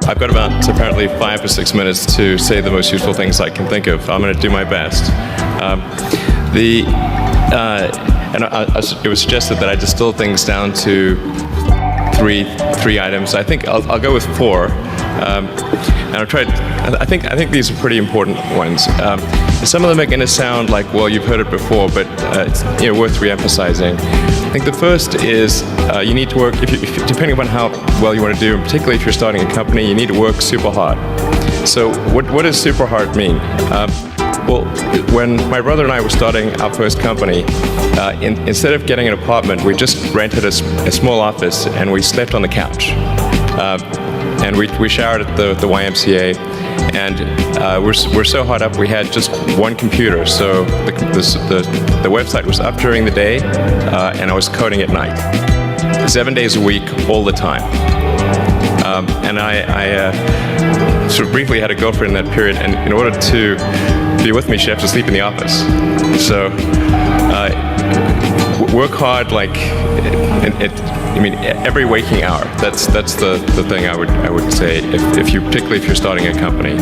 I've got about apparently 5 or 6 minutes to say the most useful things I can think of. I'm going to do my best. It was suggested that I distill things down to three items. I think I'll go with 4. And I'll try. I think these are pretty important ones. Some of them are going to sound like, well, you've heard it before, but it's worth re-emphasizing. I think the first is you need to work. Depending upon how well you want to do, and particularly if you're starting a company, you need to work super hard. So what does super hard mean? Well, when my brother and I were starting our first company, instead of getting an apartment, we just rented a small office and we slept on the couch. And we showered at the YMCA, and we're so hot up we had just one computer. So the website was up during the day, and I was coding at night, 7 days a week, all the time. And I sort of briefly had a girlfriend in that period, and in order to be with me, she had to sleep in the office. So work hard, like every waking hour. That's the thing I would say particularly if you're starting a company.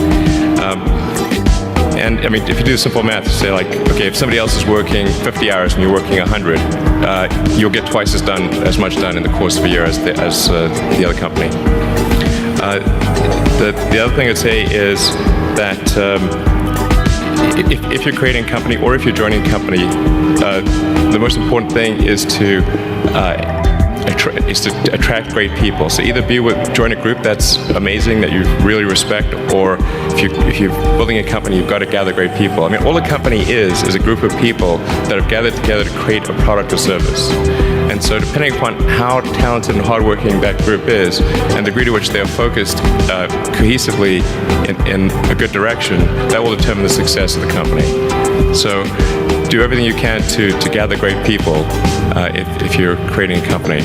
And if you do simple math, say like, okay, if somebody else is working 50 hours and you're working 100, you'll get twice as much done in the course of a year as the other company. The other thing I'd say is that if you're creating a company or if you're joining a company, the most important thing is to attract great people. So either join a group that's amazing, that you really respect, or if you're building a company, you've got to gather great people. All a company is a group of people that have gathered together to create a product or service. And so depending upon how talented and hardworking that group is, and the degree to which they are focused cohesively in a good direction, that will determine the success of the company. So do everything you can to gather great people if you're creating a company.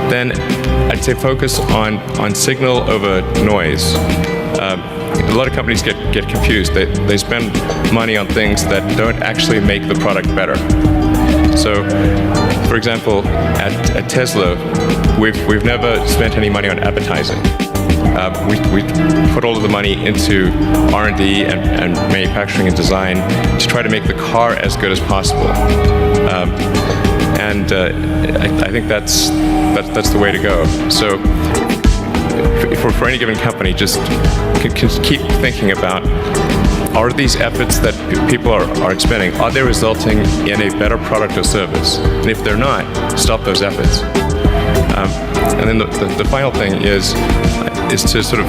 Then I'd say focus on signal over noise. A lot of companies get confused. They spend money on things that don't actually make the product better. So, for example, at Tesla, we've never spent any money on advertising. We put all of the money into R&D and manufacturing and design to try to make the car as good as possible. I think that's the way to go. So for any given company, just keep thinking about, are these efforts that people are expending, are they resulting in a better product or service? And if they're not, stop those efforts. And then the final thing is to sort of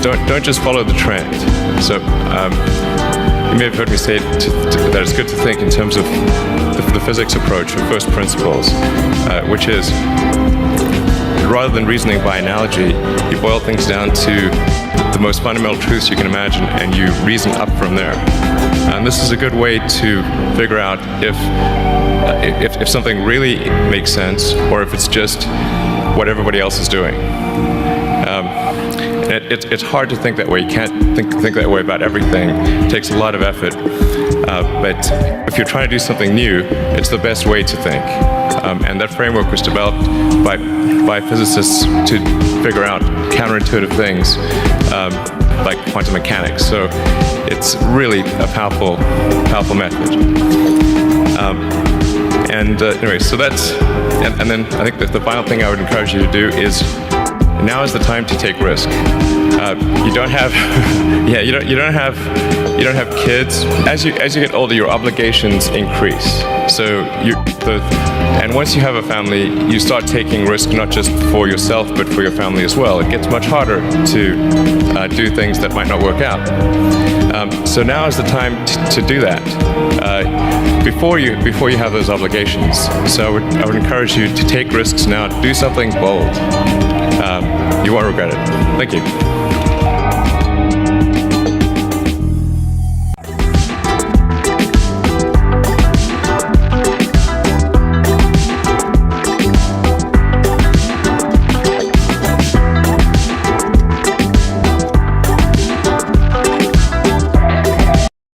don't just follow the trend. So you may have heard me say that it's good to think in terms of the physics approach, or first principles, which is, rather than reasoning by analogy, you boil things down to the most fundamental truths you can imagine, and you reason up from there. And this is a good way to figure out if something really makes sense, or if it's just what everybody else is doing. It's hard to think that way. You can't think that way about everything. It takes a lot of effort. But if you're trying to do something new, it's the best way to think. And that framework was developed by physicists to figure out counterintuitive things like quantum mechanics. So it's really a powerful method. Anyway, so that's, and then I think that the final thing I would encourage you to do is, now is the time to take risk. You don't have, you don't have kids. As you get older, your obligations increase. So and once you have a family, you start taking risk not just for yourself but for your family as well. It gets much harder to do things that might not work out. So now is the time to do that before you have those obligations. So I would encourage you to take risks now. Do something bold. You won't regret it. Thank you.